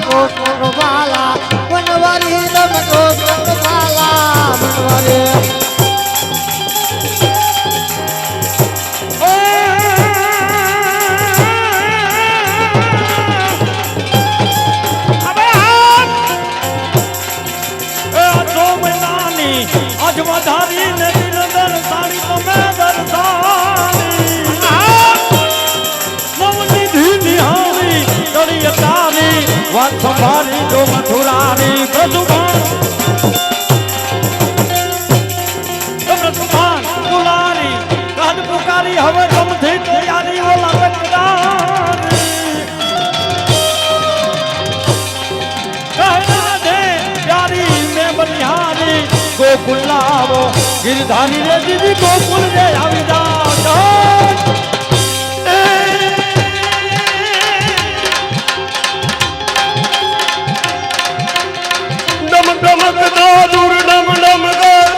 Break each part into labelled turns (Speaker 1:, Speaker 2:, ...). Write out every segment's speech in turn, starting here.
Speaker 1: કૃષ્ણ ભાલા વનવારી રમ કૃષ્ણ ભાલા વનવારી
Speaker 2: વધારી ને દિલદર સાડી તો મેં દરસાની નવનિધિ નિહારી દરિય તારી વાત સંભાળી જો મથુરાની પ્રસુભાન દુલારી કાદ પુકારી હવે ગમથી તૈયારી ઓલા બેટાની કહના દે પ્યારી મેં બલિહારી गोकुल लावो गिरधारी रे दीदी गोकुल रे आवी जाओ डम डमक दादुर डम डम कर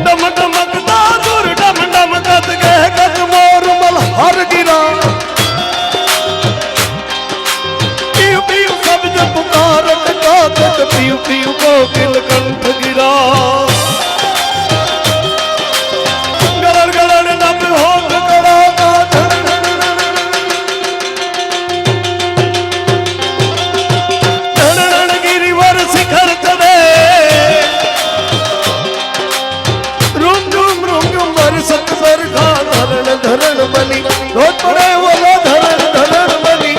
Speaker 2: डम डमक दादुर डम डम कद कह कद मोर मल हर गिरा पुकारत गात पीऊ पीऊ कोकिल कंठ गिरा गलर गलर नब होत कड़ा धरण गिरिवर शिखर चढ़े रूम रूम रूम रूम बरसत बरखा धरण धरण बनी रोज पड़े वो धरण धरण बनी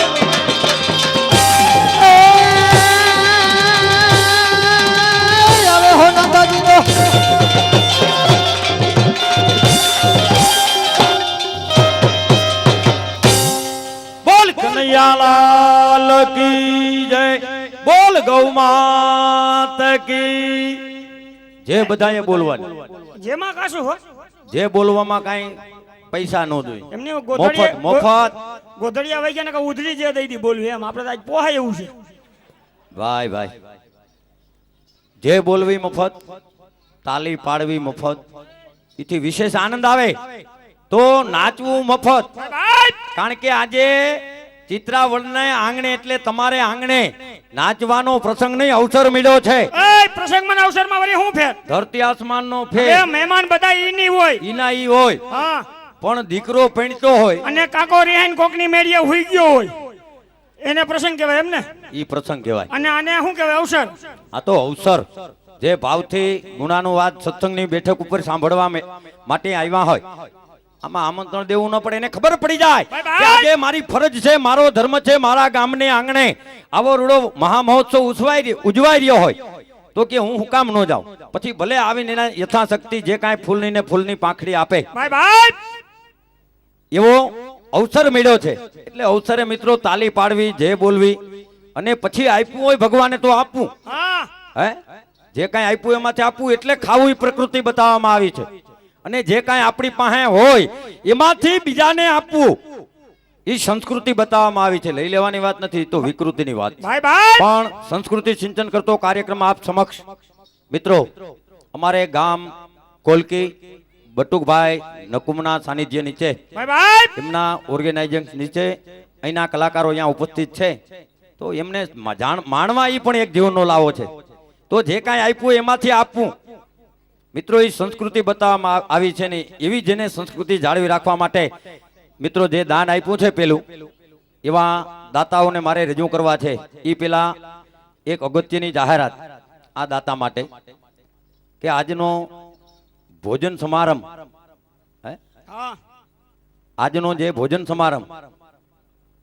Speaker 2: बोल कन्हैयालाल की जय बोल गौ मात की जे बधाए बोलवानी
Speaker 3: જેમાં કાશું હો
Speaker 2: જે બોલવામાં કાઈ પૈસા નો જોઈએ
Speaker 3: એમને
Speaker 2: મફત મફત
Speaker 3: ગોધડિયા વઈ ગયા ને કે ઉધરી જે દઈ દી બોલવું એમ આપણે આજ પોહાય એવું છે
Speaker 2: ભાઈ ભાઈ જે બોલવી મફત તાલી પાડવી મફત એથી વિશેષ આનંદ આવે તો નાચવું મફત કારણ કે આજે ચિત્રાવળને આંગણે એટલે તમારે આંગણે નાચવાનો પ્રસંગ નહીં અવસર મળ્યો છે
Speaker 3: એ પ્રસંગમાં અવસરમાં વળી હું ફેર
Speaker 2: ધરતી આસમાનનો ફેર
Speaker 3: એ મહેમાન બધા ઈની હોય
Speaker 2: ઈના ઈ હોય
Speaker 3: હા
Speaker 2: પણ દીકરો પૈણતો હોય
Speaker 3: અને કાકો રેહાન કોકની મેળીએ હુઈ ગયો હોય એને પ્રસંગ કહેવાય એમ ને
Speaker 2: ઈ પ્રસંગ કહેવાય
Speaker 3: અને આને શું કહેવાય અવસર
Speaker 2: આ તો અવસર જે ભાવથી ગુણાનું વાત સત્સંગની બેઠક ઉપર સાંભળવા માટે આવ્યા હોય આમાં આમંત્રણ દેવું ન પડે એને ખબર પડી જાય કે આજે મારી ફરજ છે મારો ધર્મ છે મારા ગામને આંગણે આવો રૂડો મહામહોત્સવ ઉજવાઈ રહ્યો હોય તો કે હું હુકામ ન જાઉં પછી ભલે આવીને એના યથાશક્તિ જે કાંઈ ફૂલની ને ફૂલની પાંખડી આપે એવો અવસર મળ્યો છે એટલે અવસરે મિત્રો તાલી પાડવી જે બોલવી અને પછી આપ્યું હોય ભગવાને તો આપવું હે જે કાંઈ આપ્યું એમાંથી આપવું એટલે ખાવું પ્રકૃતિ બતાવવામાં આવી છે અને જે કાંઈ આપણી પાસે હોય એમાંથી બીજાને આપવું એ સંસ્કૃતિ બતાવવામાં આવી છે લઈ લેવાની વાત નથી તો વિકૃતિની વાત પણ સંસ્કૃતિ સિંચન કરતો કાર્યક્રમ આપ સમક્ષ મિત્રો અમારે ગામ કોલકી બટુકભાઈ નકુમના સાનિધ્ય નીચે એમના ઓર્ગેનાઇઝિંગ નીચે અહીંના કલાકારો અહીંયા ઉપસ્થિત છે તો એમને માણવા એ પણ એક જીવનનો લાવો છે તો જે કાંઈ આપ્યું એમાંથી આપવું મિત્રો એ સંસ્કૃતિ બતાવવામાં આવી છે ને એવી જેને સંસ્કૃતિ જાળવી રાખવા માટે મિત્રો જે દાન આપ્યું છે પેલું એવા દાતાઓને મારે રજૂ કરવા છે એ પેલા એક અગત્યની જાહેરાત આ દાતા માટે કે આજનો ભોજન સમારંભ આજનો જે ભોજન સમારંભ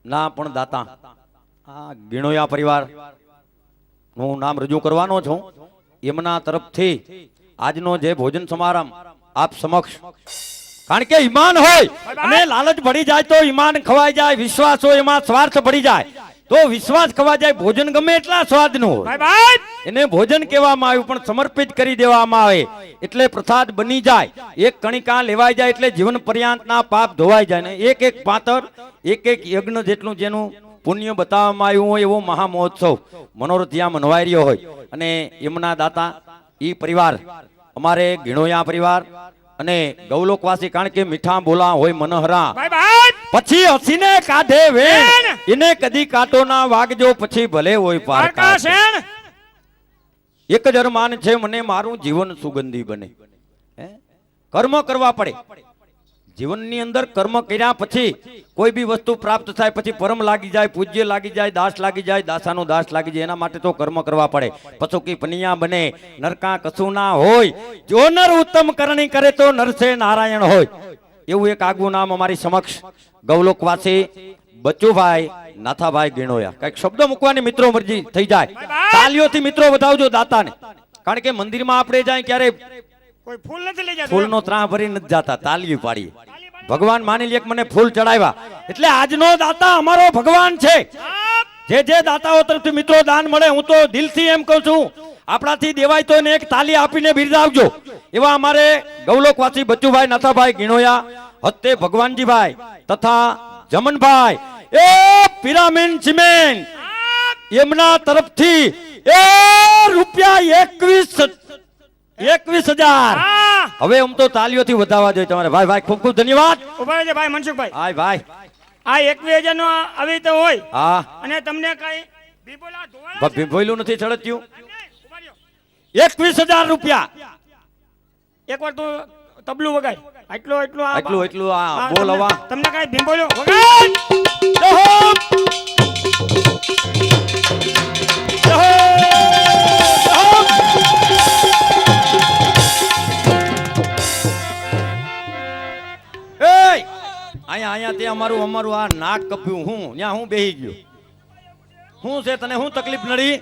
Speaker 2: ના પણ દાતા આ ગીણોયા પરિવાર હું નામ રજૂ કરવાનો છું એમના તરફથી આજનો જે ભોજન સમારંભ આપ સમક્ષ કારણ કે ઈમાન હોય અને લાલચ ભળી જાય તો ઈમાન ખવાઈ જાય વિશ્વાસ હોય એમાં સ્વાર્થ ભળી જાય તો વિશ્વાસ ખવાઈ જાય ભોજન ગમે એટલા સ્વાદનું હોય એને ભોજન કહેવામાં આવ્યું પણ સમર્પિત કરી દેવામાં આવે એટલે પ્રસાદ બની જાય એક કણિકા લેવાઈ જાય એટલે જીવન પર્યંતના પાપ ધોવાઈ જાય ને એક એક પાતર એક એક યજ્ઞ જેટલું જેનું પુણ્ય બતાવવામાં આવ્યું હોય એવો મહા મહોત્સવ મનોરથ ત્યાં મનવાઈ રહ્યો હોય અને એમના દાતા ઈ પરિવાર અમારે ગીણોયા પરિવાર અને ગૌલોકવાસી કારણ કે મીઠા બોલા હોય મનહરા પછી હસીને કાઢે વેણ
Speaker 3: વેણ.
Speaker 2: એને કદી કાંટો ના વાગજો પછી ભલે હોય પારકા
Speaker 3: પારકા શેણ
Speaker 2: એક જ અરમાન છે મને મારું જીવન સુગંધી બને હે? કર્મ કરવા પડે જીવનની અંદર કર્મ કર્યા પછી કોઈ બી વસ્તુ પ્રાપ્ત થાય પછી પરમ લાગી જાય પૂજ્ય લાગી જાય દાસ લાગી જાય દાસાનો દાસ લાગી જાય એના માટે તો કર્મ કરવા પડે પછો કી પનિયા બને નરકા કશું ના હોય જો નર ઉત્તમ કરણી કરે તો નરસે નારાયણ હોય એવું એક આગવું નામ અમારી સમક્ષ ગૌલોકવાસી બચુભાઈ નાથાભાઈ ગીણોયા કઈક શબ્દ મૂકવાની મિત્રો મરજી થઈ જાય તાલીઓથી મિત્રો વધાવજો દાતાને કારણ કે મંદિરમાં આપણે જાય ક્યારે
Speaker 3: કોઈ ફૂલ નથી લઈ જતું
Speaker 2: ફૂલનો ત્રાહ ભરી નથી જાતા તાલીઓ પાડીએ ભગવાન માની લે કે મને ફૂલ ચડાવ્યા એટલે આજનો દાતા અમારો ભગવાન છે જે દાતાઓ તરફથી મિત્રો દાન મળે હું તો દિલથી એમ કહું છું આપણાથી દેવાય તો એને એક તાલી આપીને બિરદાવજો એવા અમારે ગૌલોકવાસી બચ્ચુભાઈ નાથાભાઈ ગીણોયા હત્તે ભગવાનજીભાઈ તથા જમનભાઈ એ પિરામિડ સિમેન્ટ એમના તરફથી એ રૂપિયા 21,000
Speaker 3: હા
Speaker 2: હવે આમ તો તાલીઓથી વધાવવા જોઈએ તમારે ભાઈ ભાઈ ખૂબ ખૂબ ધન્યવાદ
Speaker 3: ઉભા રહેજો ભાઈ મનસુખભાઈ
Speaker 2: હાય ભાઈ
Speaker 3: આ 21,000 નો આવી રીતે હોય
Speaker 2: હા
Speaker 3: અને તમને કઈ બીબોલા ધોવાળા છે?
Speaker 2: ભોયલું નથી ચડત્યું
Speaker 3: ઉભા રહ્યો.
Speaker 2: 21,000 રૂપિયા
Speaker 3: એકવાર તું તબલું વગાડ આટલો આટલો આ
Speaker 2: એટલું એટલું આ
Speaker 3: હા,
Speaker 2: બોલ
Speaker 3: તમને-
Speaker 2: હવા
Speaker 3: તમને કઈ ભીંબોલ્યો વગાડ
Speaker 2: અહીંયા તે અમારું આ નાક કપ્યું હું ત્યાં હું બેહી ગયો શું છે તને શું તકલીફ નડી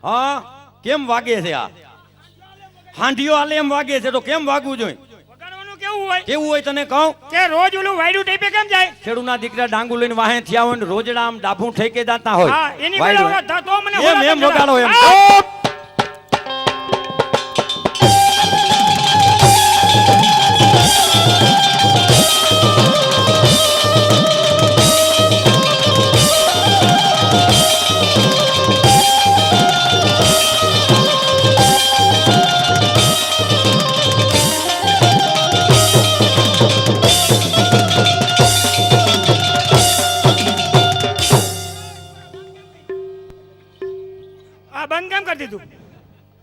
Speaker 2: હા કેમ વાગે છે આ હાંડિયો આલે એમ વાગે છે તો કેમ વાગવું જોઈએ
Speaker 3: વગાડવાનું કેવું હોય
Speaker 2: કેવું હોય તને કહું
Speaker 3: કે રોજ ઓલું વાયડું ટાઈપે કેમ જાય
Speaker 2: ખેડૂના દીકરા ડાંગુ લઈને વાહે થયા હોય ને રોજડા આમ ડાભું ઠેકે જાતા હોય
Speaker 3: હા એની
Speaker 2: વાયડું.
Speaker 3: પેલા તો મને
Speaker 2: એમ એમ વગાડો એમ
Speaker 3: હા. આ બંધ કેમ કરી દીધું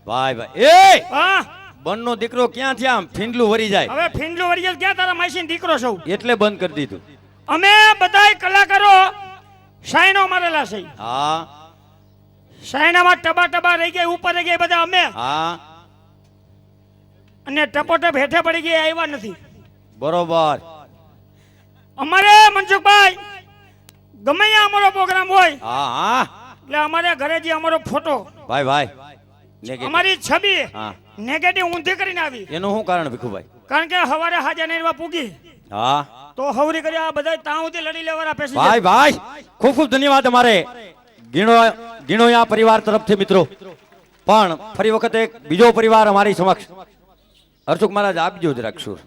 Speaker 2: ભાઈ ભાઈ એ
Speaker 3: હા
Speaker 2: બનનો દીકરો ક્યાં થયા આમ ફીંડલું વરી જાય
Speaker 3: હવે ફિંડલું વરિયલ ક્યાં તારા માસીનો દીકરો છું
Speaker 2: એટલે બંધ કરી દીધું
Speaker 3: અમે બધાય કલાકારો સાયનો મારેલા છે
Speaker 2: હા
Speaker 3: સાયનામાં ટબા ટબા રહી ગયા ઉપર રહી ગયા બધા અમે
Speaker 2: હા
Speaker 3: અને ટપોટપ હેઠે પડી ગયા આવ્યા નથી
Speaker 2: બરોબર
Speaker 3: અમારે મનસુખભાઈ ગમે ત્યાં અમારો પ્રોગ્રામ હોય
Speaker 2: હા હા
Speaker 3: એટલે અમારે ઘરે જે અમારો ફોટો
Speaker 2: ભાઈ ભાઈ નેગેટિવ.
Speaker 3: અમારી છબી
Speaker 2: હા
Speaker 3: નેગેટિવ ઊંધી કરીને આવી
Speaker 2: એનું શું કારણ ભીખુભાઈ
Speaker 3: કારણ કે હવારે હાજર નેરવા પૂગી
Speaker 2: હા
Speaker 3: તો હવરી કરી આ બધા ત્યાં સુધી લડી લેવાના પેસેન્જર
Speaker 2: ભાઈ ભાઈ ખૂબ ખૂબ ધન્યવાદ અમારે ગીણોયા પરિવાર તરફથી મિત્રો પણ ફરી વખત એક બીજો પરિવાર અમારી સમક્ષ હર્ષુક મહારાજ આપજો જ રાખશું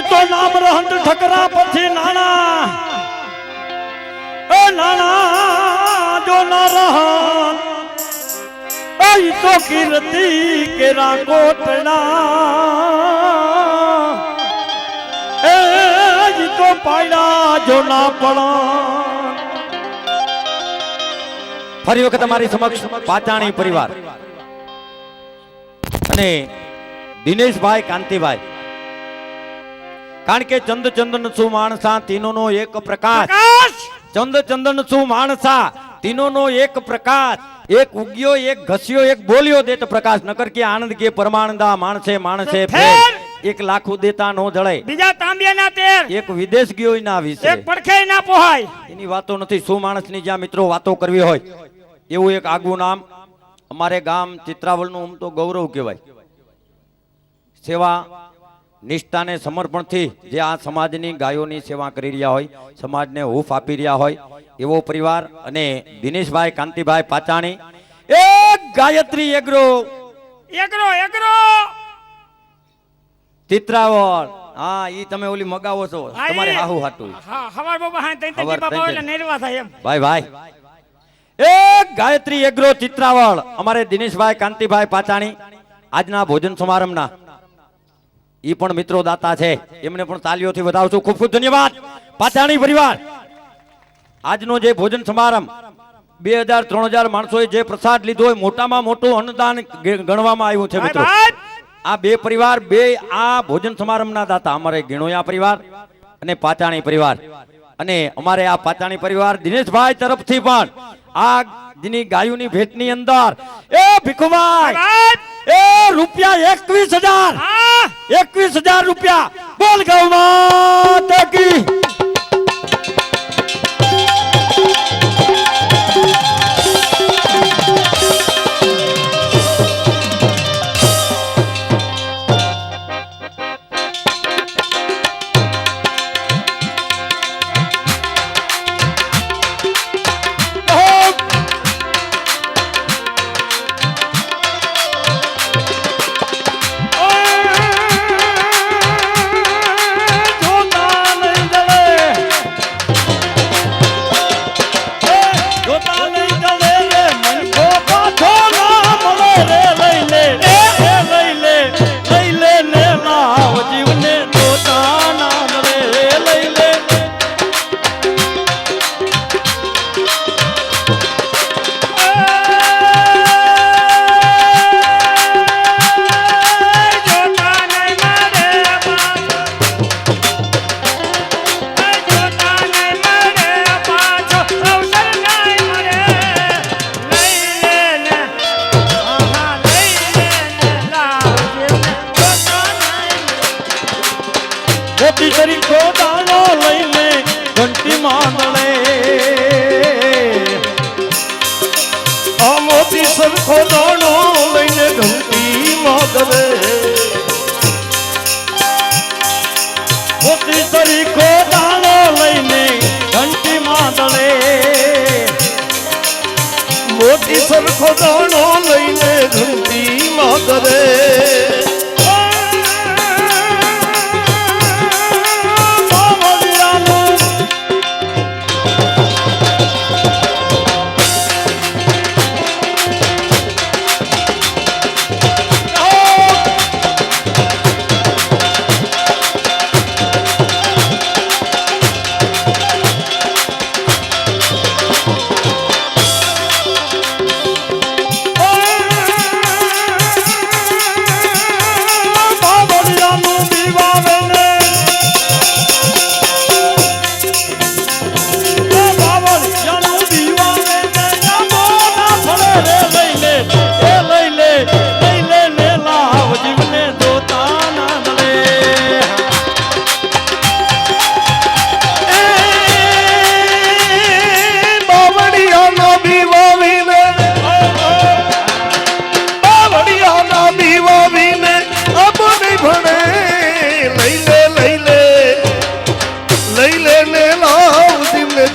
Speaker 2: તો નામ રહંત ઠકરા પછી નાણા નાણા જો ના રહન તો કીર્તિ કેરા કોટડા તો પાયડા જો ના પડા ફરી વખત અમારી સમક્ષ પાચાણી પરિવાર અને દિનેશભાઈ કાંતિભાઈ કારણ કે ચંદ ચંદન શું માણસા તીનોનો એક પ્રકાશ ચંદ ચંદન શું માણસા તીનોનો એક પ્રકાશ એક ઉગ્યો એક ઘસ્યો એક બોલ્યો દેત પ્રકાશ નકર કે આનંદ કે પરમાનંદા માણસે માણસે ફેર એક લાખો દેતા નો જળે
Speaker 3: બીજા તાંબિયાના તેર
Speaker 2: એક વિદેશ ગયો ના વિશે
Speaker 3: એક પડખે ના પોહાય
Speaker 2: એની વાતો નથી શું માણસની જ્યાં મિત્રો વાતો કરવી હોય એવું એક આગવું નામ અમારે ગામ ચિત્રાવલનું આમ તો ગૌરવ કહેવાય સેવા નિષ્ઠાને સમર્પણથી જે આ સમાજની ગાયોની સેવા કરી રહ્યા હોય સમાજને હૂફ આપી રહ્યા હોય એવો પરિવાર અને દિનેશભાઈ કાંતિભાઈ પાચાણી એક ગાયત્રી એગ્રો
Speaker 3: એકરો એકરો
Speaker 2: ચિત્રાવળ હા ઈ તમે ઓલી મગાવો છો
Speaker 3: હા,
Speaker 2: તમારે
Speaker 3: ઈ.
Speaker 2: હાહુ હાટું
Speaker 3: હા હવાર બાબા હા તઈ
Speaker 2: હવાર
Speaker 3: બાબા
Speaker 2: ત્રણ
Speaker 3: એટલે
Speaker 2: ત્રણ.
Speaker 3: નેરવા થાય એમ
Speaker 2: ભાઈ ભાઈ એ ગાયત્રી એગ્રો ચિત્રાવળ અમારે દિનેશભાઈ કાંતિભાઈ પાચાણી આજના ભોજન સમારંભના ઈ પણ મિત્રો દાતા છે એમને પણ તાલીઓથી વધાવું છું ખૂબ ખૂબ ધન્યવાદ પાચાણી પરિવાર આજનો જે ભોજન સમારંભ 2000-3000 માણસોએ જે પ્રસાદ લીધો હોય મોટામાં મોટું અન્નદાન ગણવામાં આવ્યું છે મિત્રો
Speaker 3: ભાઈ
Speaker 2: આ બે પરિવાર બે આ ભોજન સમારંભના દાતા અમારે ગીણોયા પરિવાર અને પાચાણી પરિવાર અને અમારે આ પાચાણી પરિવાર દિનેશભાઈ તરફથી પણ આ જેની ગાયોની ભેટની અંદર એ ભીખુભાઈ
Speaker 3: ભાઈ
Speaker 2: એ રૂપિયા 21,000
Speaker 3: હા
Speaker 2: 21,000 રૂપિયા બોલ ગૌ માતા કી મોતી તરીકો દાણો લઈને ઘંટી માંગલે
Speaker 4: આ મોતી સરખો દાણો લઈને ઘંટી માંગલે
Speaker 2: મોતી તરીકો દાણો લઈને ઘંટી માંગલે
Speaker 4: મોતી સરખો દાણો લઈને ઘંટી માંગલે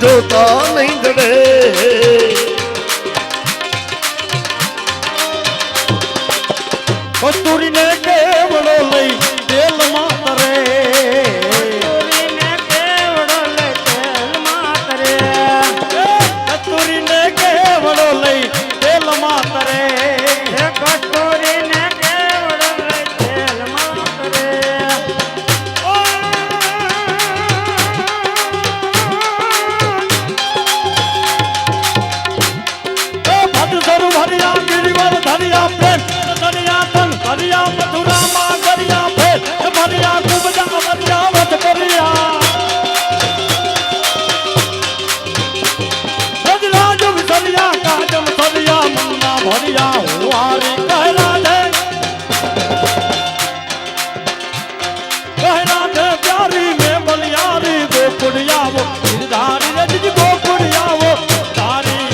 Speaker 4: જોતા નહીં જડે
Speaker 2: કસ્તુરીને કેવડો લઈ તેલમાં તરે
Speaker 3: કસ્તુરીને કેવડો લઈ તેલમાં તરે
Speaker 2: કસ્તુરીને કેવડો લઈ તેલમાં તરે
Speaker 3: હે કસ્તુરીને કેવડો લઈ તેલમાં તરે
Speaker 2: ભદ્ર ભરિયા ગિરિવર ધરિયા પ્રેમ ધરિયા તન ધરિયા મથુરામાં ગરિયા ફેર ભરિયા કુબજા ભરિયા વધ કરિયા સજરાજ વિસરિયા કાજમ સરિયા મન્ના ભરિયા હું હારી કહેરા દે કહેરા દે પ્યારી મે બલિયારી ગોકુડિયાવો ગિરધારી રજજી ગોકુડિયાવો તારી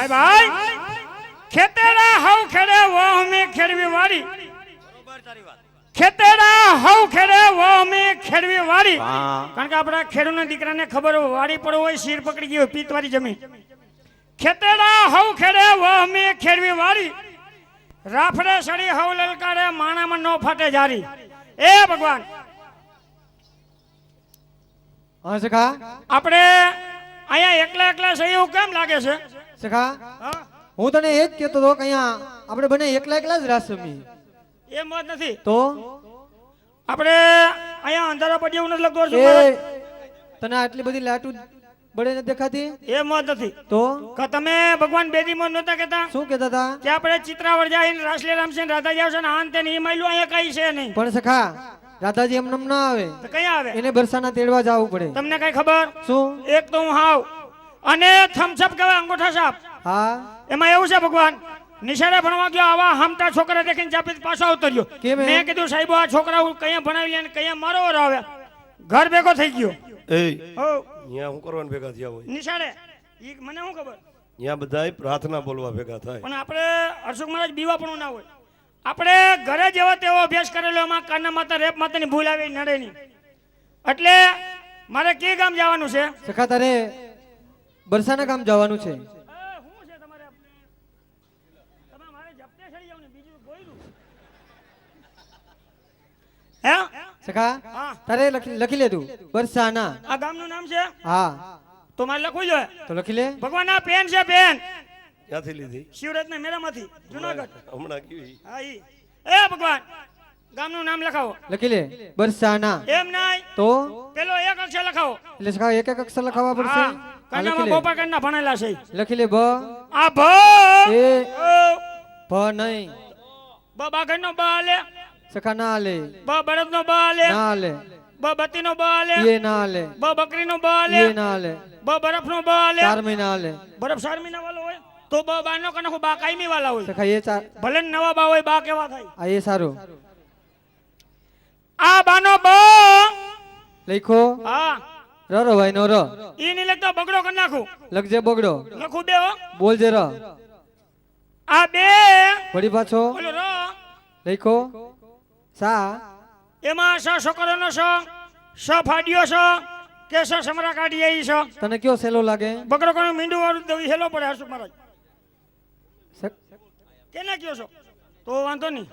Speaker 3: ભાઈ ભાઈ ખેતેડા હવ ખેડે વહમે ખેડવી વાળી ખેતેડા હવ ખેડે વહમે ખેડવી વાળી
Speaker 2: હા.
Speaker 3: કારણ કે આપણા ખેડૂતના દીકરાને ખબર હોય વાડી પડો હોય શીર પકડી ગયો પીતવાળી જમીન ખેતેડા હવ ખેડે વહમે ખેડવી વાળી રાફડે સડી હવ લલકારે માણામાં નો ફાટે જારી એ ભગવાન
Speaker 1: હા સખા
Speaker 3: આપણે અહીંયા એકલા એકલા છે એવું કેમ લાગે છે
Speaker 1: સખા
Speaker 3: હા?
Speaker 1: હું તને એ જ કહેતો હતો કે અહીંયા આપણે બંને એકલા એકલા જ રાસ રમી
Speaker 3: એમ વાત નથી
Speaker 1: તો
Speaker 3: આપણે અહીંયા અંધારા પડી એવું નથી લગતું
Speaker 1: એ
Speaker 3: છું
Speaker 1: તને આટલી બધી લાટુ બળે નથી દેખાતી
Speaker 3: એમ વાત નથી
Speaker 1: તો
Speaker 3: કે તમે ભગવાન બેદીમાં નહોતા કહેતા
Speaker 1: શું કહેતા હતા
Speaker 3: કે આપણે ચિત્રાવળ જઈને રાસલે રામસેન રાધાજી આવશે ને આન તેને હિમાયલું અહીંયા કઈ છે નહીં
Speaker 1: પણ સખા રાધાજી એમ ના આવે
Speaker 3: તો કઈ આવે
Speaker 1: એને બરસાના તેડવા જવું પડે
Speaker 3: તમને કઈ ખબર
Speaker 1: શું
Speaker 3: એક તો હું હાવ અને થમ્સઅપ કહેવાય અંગૂઠા સાપ
Speaker 1: હા
Speaker 3: એમાં એવું છે ભગવાન નિશાળે ભણવા ગયો આવા હમતા છોકરા દેખીને ચાપી પાછો આવતો રહ્યો
Speaker 1: કેમ એ?
Speaker 3: મેં કીધું સાહેબ આ છોકરા કયા ભણાવી લે ને કયા મારો વર આવે ઘર ભેગો થઈ ગયો
Speaker 4: એ
Speaker 3: હો
Speaker 4: અહીંયા હું કરવાનું ભેગા થયા હોય
Speaker 3: નિશાળે ઈ મને શું ખબર
Speaker 4: અહીંયા બધાય પ્રાર્થના બોલવા ભેગા થાય
Speaker 3: પણ આપણે હર્ષુક મહારાજ બીવા પણ ના હોય આપણે ઘરે જેવો તેવો અભ્યાસ કરેલો એમાં કાના માતા રેપ માતાની ભૂલ આવી નડે નહીં એટલે મારે કે ગામ જવાનું છે
Speaker 1: સખા તારે બરસાના ગામ જવાનું છે
Speaker 3: શું છે તમારે તમે મારે જપ્તે ચડી જાવ ને બીજું બોયલું હે
Speaker 1: સખા
Speaker 3: હા
Speaker 1: તારે લખી લે તું બરસાના
Speaker 3: આ ગામનું નામ છે
Speaker 1: હા
Speaker 3: તો મારે લખવું જોઈએ
Speaker 1: તો લખી લે
Speaker 3: ભગવાન આ પેન છે પેન
Speaker 4: ક્યાંથી લીધી
Speaker 3: શિવરાજના મેળામાંથી જુનાગઢ
Speaker 4: હમણાં કેવી
Speaker 3: હા ઈ એ ભગવાન ગામનું નામ લખાવો
Speaker 1: લખી લે બરસાના
Speaker 3: એમ નહીં
Speaker 1: તો
Speaker 3: પેલો એક અક્ષર લખાવો
Speaker 1: એટલે સખા એક એક અક્ષર લખાવવા પડશે
Speaker 3: હા
Speaker 1: હા, લખી
Speaker 3: કન્યામાં
Speaker 1: લે
Speaker 3: ગોપાકરના ભણેલા છે
Speaker 1: લખી લે બ
Speaker 3: આ ભ
Speaker 1: એ
Speaker 3: ઓ,
Speaker 1: ભ નહીં
Speaker 3: બ બાગણનો બ આલે
Speaker 1: સખા ના લે
Speaker 3: બ બળદનો બ આલે
Speaker 1: ના લે
Speaker 3: બ બત્તીનો બ આલે
Speaker 1: એ ના લે
Speaker 3: બ બકરીનો બ આલે
Speaker 1: એ ના લે
Speaker 3: બ બરફનો બ આલે
Speaker 1: 4 મહિના લે
Speaker 3: બરફ 4 મહિના વાળો હોય તો બ બાનો કનખો બા કાયમી વાળા હોય
Speaker 1: સખા એ ચાર
Speaker 3: ભલે ને નવા બા હોય બા કેવા થાય
Speaker 1: આ એ સારું
Speaker 3: આ બાનો બ
Speaker 1: લખો
Speaker 3: હા
Speaker 1: ર ભાઈ નો ર
Speaker 3: ઈ ની લખતો બગડો કરી નાખું
Speaker 1: લખજે બગડો
Speaker 3: લખું બે હો
Speaker 1: બોલજે ર
Speaker 3: આ બે
Speaker 1: વળી પાછો
Speaker 3: ઓલો ર
Speaker 1: લખો સા
Speaker 3: એમાં સ છોકરાનો સ ફાડ્યો છે કે સ સમરા કાઢીએ ઈ છે
Speaker 1: તને કયો સહેલો લાગે
Speaker 3: બગડો કોનો મીંડું વાળું દવી હેલો પડે હર્ષુક મહારાજ
Speaker 1: સક-
Speaker 3: કેને કયો છો તો વાંધો નહીં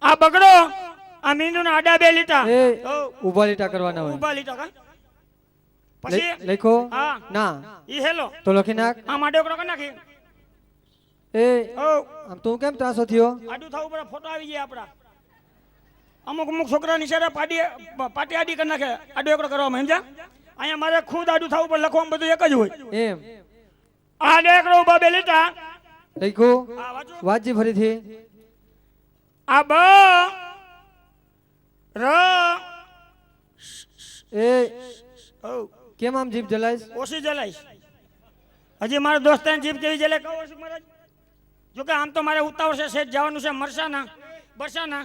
Speaker 3: આ બગડો આ મીંડુના આડા બે લીટા
Speaker 1: એ
Speaker 3: ઓ,
Speaker 1: ઉભા લીટા કરવાના હોય
Speaker 3: ઊભા લીટા કા પછી
Speaker 1: લખો
Speaker 3: હા
Speaker 1: ના
Speaker 3: ઈ હેલો
Speaker 1: તો લખી નાખ
Speaker 3: આમાં ડોકરો કરી નાખી
Speaker 1: એ
Speaker 3: ઓ
Speaker 1: આમ તું કેમ ત્રાસો થયો
Speaker 3: આડું થવું પડે ફોટો આવી જાય આપડા અમુક છોકરા નિશાળે પાટી આડી કરી નાખે આડો એકડો કરવામાં સમજ્યા અહીંયા મારે ખુદ આડું થવું પડે લખવામાં બધું એક જ હોય
Speaker 1: એમ
Speaker 3: આડો એકડો ઊભા બે લીટા
Speaker 1: લખો
Speaker 3: આ વાંચો
Speaker 1: વાંચી ફરીથી
Speaker 3: આ બ ર
Speaker 1: એ
Speaker 3: ઓ
Speaker 1: કેમ આમ જીભ જલાઈશ
Speaker 3: ઓછી જલાઈશ હજી મારા દોસ્તાને જીભ કેવી જલે કહો છું મહારાજ જોકે આમ તો મારે ઉતાવળ છે શેઠ જવાનું છે મરસાના બરસાના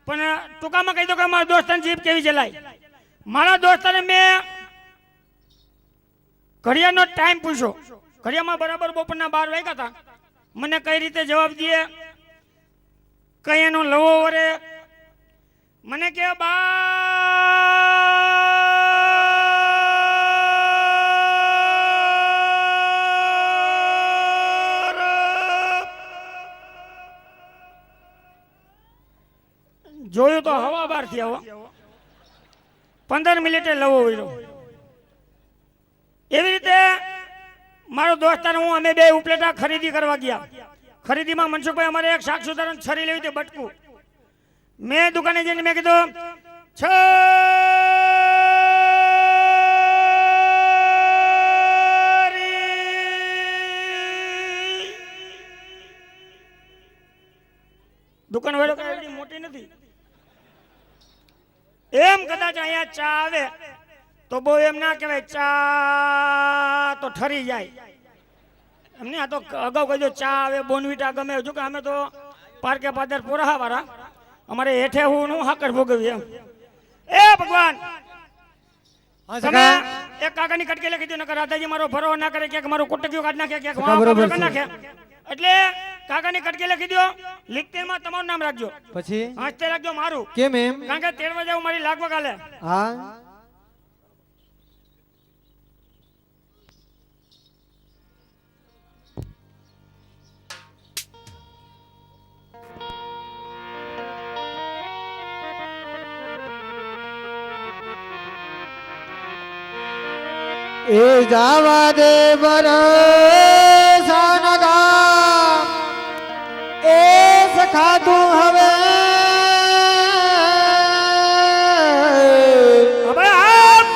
Speaker 3: પણ ટૂંકામાં કહી દો કે મારા દોસ્તાને જીભ કેવી જલાય મારા દોસ્તાને મેં ઘડિયાળનો ટાઈમ પૂછ્યો ઘડિયાળમાં બરાબર બપોરના 12 વાગ્યા હતા મને કઈ રીતે જવાબ દે કઈ એનો લવો વરે મને કે જોયું તો હવા બાર થી આવો 15 મિનિટે લવો વળ્યો એવી રીતે મારો દોસ્તાર હું અમે બે ઉપલેટા ખરીદી કરવા ગયા ખરીદીમાં મનસુખભાઈ અમારે એક શાક સુધારણ છરી લેવી હતી બટકું મેં દુકાને જઈને મેં કીધું દુકાન વાળો કઈ એવડી મોટી નથી એમ કદાચ અહીંયા ચા આવે તો બહુ એમ ના કહેવાય ચા તો ઠરી જાય એમને આ તો અગાઉ કહી દો ચા આવે બોનવીટા ગમે જો કે અમે તો પાર્કે પાદર પોરાહા વાળા અમારે હેઠે હું હાકર ભોગવી એમ એ ભગવાન
Speaker 1: હા
Speaker 3: તમે
Speaker 1: સખા
Speaker 3: એક કાકાની કટકી લખી દો નકર રાધાજી મારો ભરો ના કરે કે મારો કુટકીઓ કાઢ નાખે કે
Speaker 1: સખા બરોબર
Speaker 3: કરી નાખે એટલે કાકાની કટકી લખી દો લિખતેરમાં તમારું નામ રાખજો
Speaker 1: પછી
Speaker 3: હાસ્તે રાખજો મારું
Speaker 1: કેમ એમ
Speaker 3: કારણ કે તેડવા જાવ મારી લાગવા કાલે
Speaker 1: હા એ જાવા દે બરસાન ગામ એ સખા તું હવે
Speaker 3: હવે આપ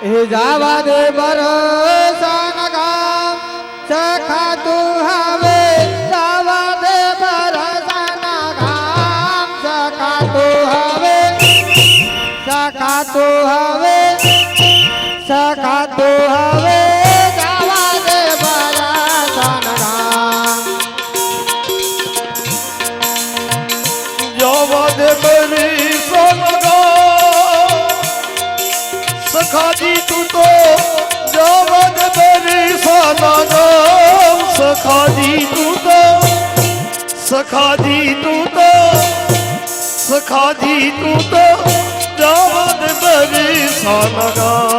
Speaker 1: એ જાવા દે બરસાન ગામ સખા તું હવે જાવા દે બરસાન ગામ સખા તું હવે સખા તું હવે સખા તું હવે જાવા દે બરસાન ગામ
Speaker 4: જવા દે બરી સોનગા સખાજી તું તો જવા દે બરી સોનગા સખાજી તું તો સખાજી તું તો સખાજી તું તો જવા દે બરી સોનગા